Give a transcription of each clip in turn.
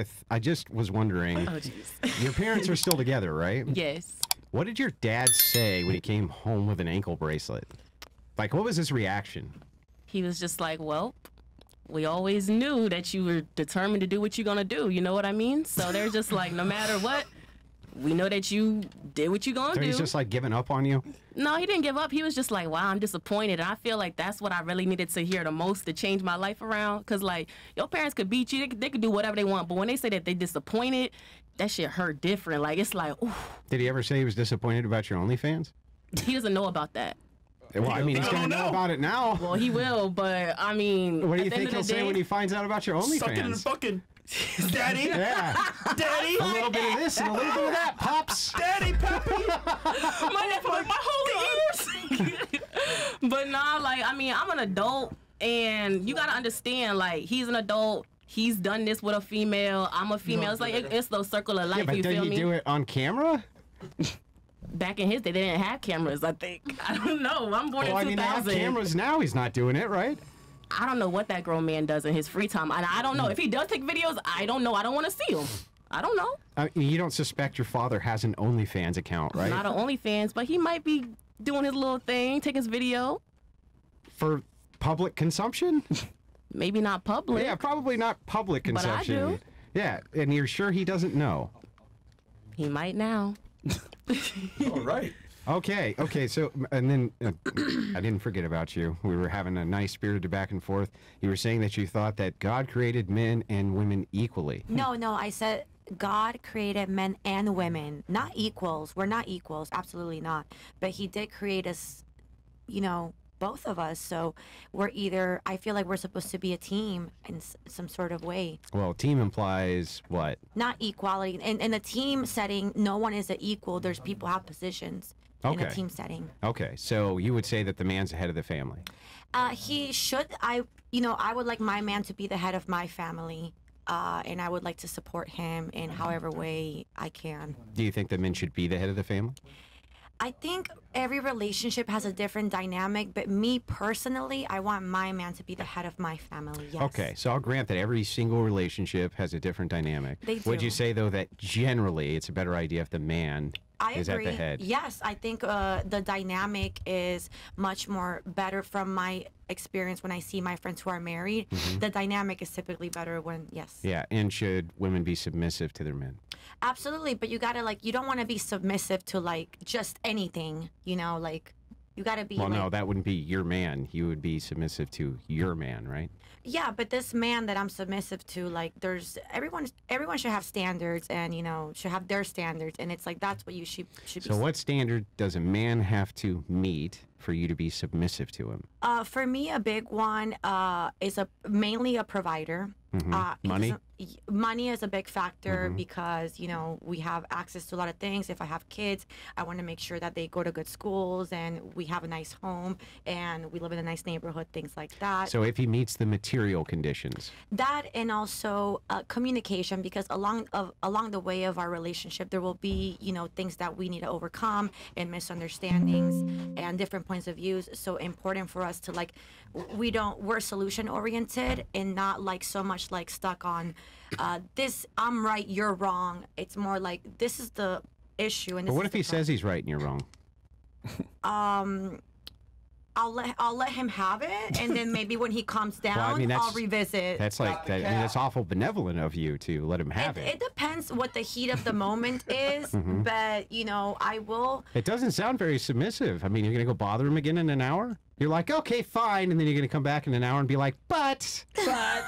with, I just was wondering, Oh, jeez. your parents are still together, right? Yes. What did your dad say when he came home with an ankle bracelet? Like, what was his reaction? He was just like, well, we always knew that you were determined to do what you're going to do. You know what I mean? So they're just like, no matter what, we know that you did what you're going to So do. he's just like giving up on you? No, he didn't give up. He was just like, wow, I'm disappointed. And I feel like that's what I really needed to hear the most to change my life around. Because, like, your parents could beat you. They could do whatever they want. But when they say that they disappointed, that shit hurt different. Like, it's like, ooh. Did he ever say he was disappointed about your OnlyFans? He doesn't know about that. Well, I mean, he's going to know about it now. Well, he will, but, I mean, What do you think he'll say when he finds out about your OnlyFans? Sucking and fucking. Daddy? Yeah. Daddy? A little bit of this and a little bit of that, Pops. Daddy, Pappy? my holy ears. But nah, like, I mean, I'm an adult, and you gotta understand, like, he's an adult. He's done this with a female. I'm a female. It's like it's the circle of life. Yeah, but you did feel he me? do it on camera? Back in his day, they didn't have cameras. I think. I don't know. I'm born Well, I in mean, they have 2000. cameras now. He's not doing it, right? I don't know what that grown man does in his free time. I don't know if he does take videos. I don't know. I don't want to see him. I don't know. You don't suspect your father has an OnlyFans account, right? Not an OnlyFans, but he might be doing his little thing, take his video. For public consumption? Maybe not public. Yeah, probably not public But I consumption. do. Yeah, and you're sure he doesn't know? He might now. All right. Okay, so, and then I didn't forget about you. We were having a nice spirited back and forth. You were saying that you thought that God created men and women equally. No, I said God created men and women, not equals. We're not equals, absolutely not. But he did create us, both of us. So we're either, I feel like we're supposed to be a team in some sort of way. Well, team implies what? Not equality. In a team setting, no one is an equal. There's people have positions in a team setting. Okay, so you would say that the man's the head of the family. He should. I would like my man to be the head of my family. And I would like to support him in however way I can. Do you think that men should be the head of the family? I think every relationship has a different dynamic, but me personally, I want my man to be the head of my family, yes. Okay, so I'll grant that every single relationship has a different dynamic. They Would do. you say, though, that generally it's a better idea if the man I is agree. at the head? Yes, I think the dynamic is much more better from my experience when I see my friends who are married. The dynamic is typically better when, yes. Yeah, and should women be submissive to their men? Absolutely, but you gotta, you don't want to be submissive to, just anything, you gotta be, Well, no, that wouldn't be your man. You would be submissive to your man, right? Yeah, but this man that I'm submissive to, there's everyone should have standards and, should have their standards. And it's that's what you should be. So what standard does a man have to meet for you to be submissive to him? For me, a big one is mainly a provider. Money? Money is a big factor because, we have access to a lot of things. If I have kids, I want to make sure that they go to good schools and we have a nice home and we live in a nice neighborhood, things like that. So if he meets the material conditions. That and also communication, because along the way of our relationship, there will be, things that we need to overcome and misunderstandings and different points of views. So important for us to we're solution oriented and not so much stuck on this, I'm right, you're wrong. It's more this is the issue. And But what if he says he's right and you're wrong? I'll let him have it, and then maybe when he calms down, I'll revisit. That's that's awful benevolent of you to let him have it. It depends what the heat of the moment is, but I will. It doesn't sound very submissive. I mean, you're gonna go bother him again in an hour? You're like, okay, fine, and then you're gonna come back in an hour and be like, but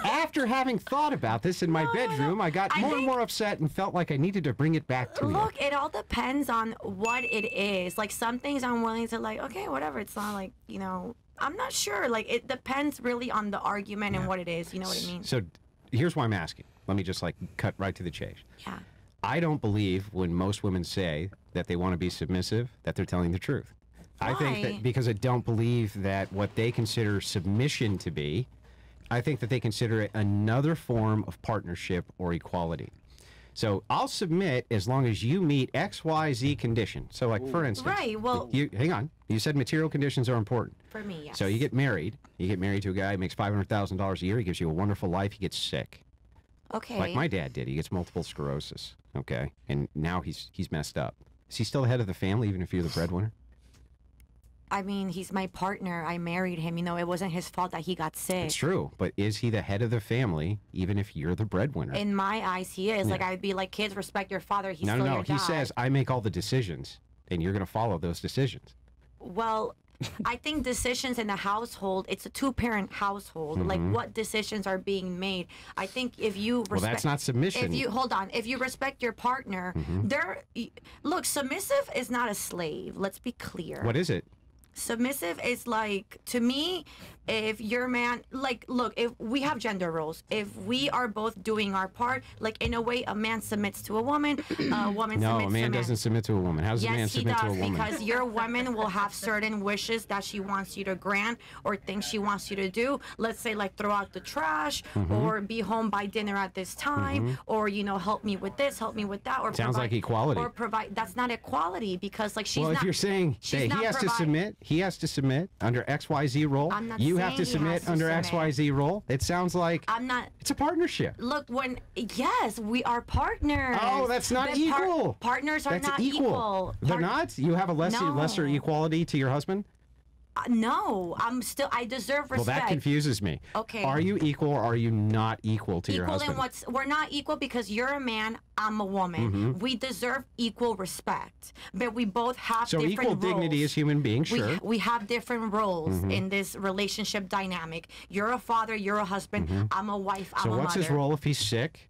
after having thought about this in my bedroom, I got more and more upset and felt like I needed to bring it back to you. Look, it all depends on what it is. Some things I'm willing to okay, whatever. It's not I'm not sure. It depends really on the argument and what it is. You know what I mean? So here's why I'm asking. Let me just cut right to the chase. Yeah. I don't believe when most women say that they want to be submissive that they're telling the truth. Why? I think that because I don't believe that what they consider submission to be, I think that they consider it another form of partnership or equality. So I'll submit as long as you meet X, Y, Z condition. So for instance, right, well, hang on. You said material conditions are important. For me, yes. So you get married to a guy who makes $500,000 a year. He gives you a wonderful life. He gets sick. Okay. Like my dad did. He gets multiple sclerosis. Okay, and now he's messed up. Is he still the head of the family, even if you're the breadwinner? I mean, he's my partner. I married him. You know, it wasn't his fault that he got sick. It's true, but is he the head of the family, even if you're the breadwinner? In my eyes, he is. Like, I would be like, kids, respect your father. He's No, still no, no. your He dad. says, I make all the decisions, and you're going to follow those decisions. Well, I think decisions in a household, it's a two-parent household. Like, what decisions are being made? I think if you respect, Well, that's not submission. If you hold on, if you respect your partner, look, submissive is not a slave. Let's be clear. What is it? Submissive is like, to me, if your man, like, look, if we have gender roles, if we are both doing our part, like, in a way, a man submits to a woman, a woman No, submits a man to doesn't submit to a woman. How does a man Yes, he submit to a does, woman? because your woman will have certain wishes that she wants you to grant or things she wants you to do. Let's say, like, throw out the trash or be home by dinner at this time or, you know, help me with this, help me with that. Or Sounds like equality. Or provide. That's not equality because, like, she's Well, not. if you're saying she's that not he has to provide- submit, he has to submit under XYZ role. I'm not You have to saying he submit has to under submit. XYZ role. It sounds like I'm not. it's a partnership. Look, yes, we are partners. Oh, that's not But equal. Partners are That's not equal. They're not? You have a lesser No. equality to your husband? No, I deserve respect. Well, that confuses me. Okay. Are you equal or are you not equal to your Equal husband? in we're not equal because you're a man, I'm a woman. We deserve equal respect, but we both have So different equal dignity roles. as human beings, sure. We have different roles in this relationship dynamic. You're a father, you're a husband. I'm a wife, I'm So a what's mother. his role if he's sick,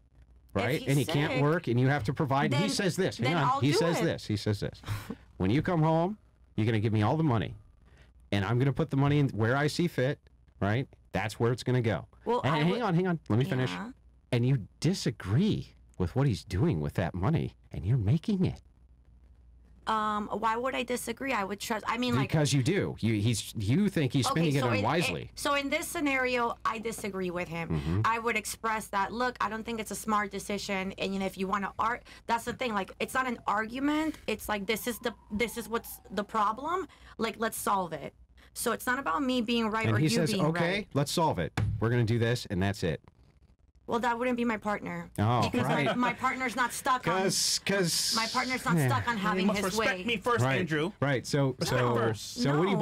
right? he's And he can't sick, work and you have to provide. And he then- says this. Hang then on. I'll He do says it. this. He says this. When you come home, you're going to give me all the money. And I'm going to put the money in where I see fit, right? That's where it's going to go. Well, and I hang would- on. Let me finish. Yeah. And you disagree with what he's doing with that money, and you're making it. Why would I disagree? I would trust. I mean, like, Because you do. You think he's spending it unwisely. So in this scenario, I disagree with him. I would express that. Look, I don't think it's a smart decision. And you know, if you want to that's the thing. Like, it's not an argument. It's like this is what's the problem. Like, let's solve it. So it's not about me being right And or he you says, being okay, right. let's solve it. We're going to do this, and that's it. Well, that wouldn't be my partner. Oh, because right. my partner's not stuck on. Because My partner's not stuck on You having must his respect way. me first, Right, Andrew. right. So first. when you No.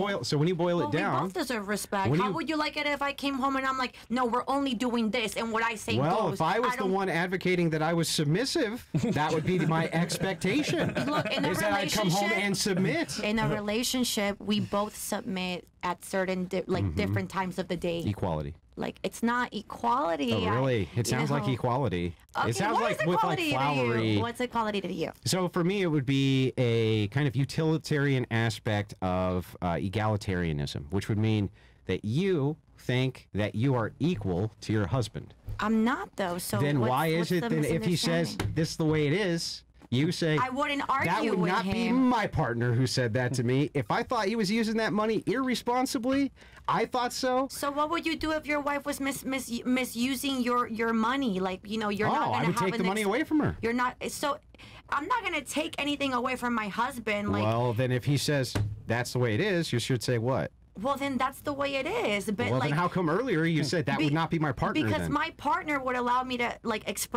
boil Well, it we down. both deserve respect. when How you- would you like it if I came home and I'm like, no, we're only doing this, and what I say Well, goes? if I was the don't- one advocating that I was submissive, that would be my expectation. Look, in a is that I'd come home relationship- and submit. in a relationship, we both submit at certain different times of the day. Equality. Like, it's not equality. Oh, really? It you sounds like know. equality. Okay, It sounds what like is with like equality to flowery. you? What's equality to you? So for me, it would be a kind of utilitarian aspect of egalitarianism, which would mean that you think that you are equal to your husband. I'm not, though. So Then why what's is it the that if he says misunderstanding? this is the way it is, you say I wouldn't argue that would with not be him. my partner who said that to me. If I thought he was using that money irresponsibly, I thought so. So what would you do if your wife was misusing your money? Like, you know, you're not Oh, gonna I would have take the an money away from her. You're not. So I'm not gonna take anything away from my husband. Like, Well, then if he says that's the way it is, you should say what? well, then that's the way it is. But Well, like, then how come earlier you said that would not be my partner because then? my partner would allow me to like express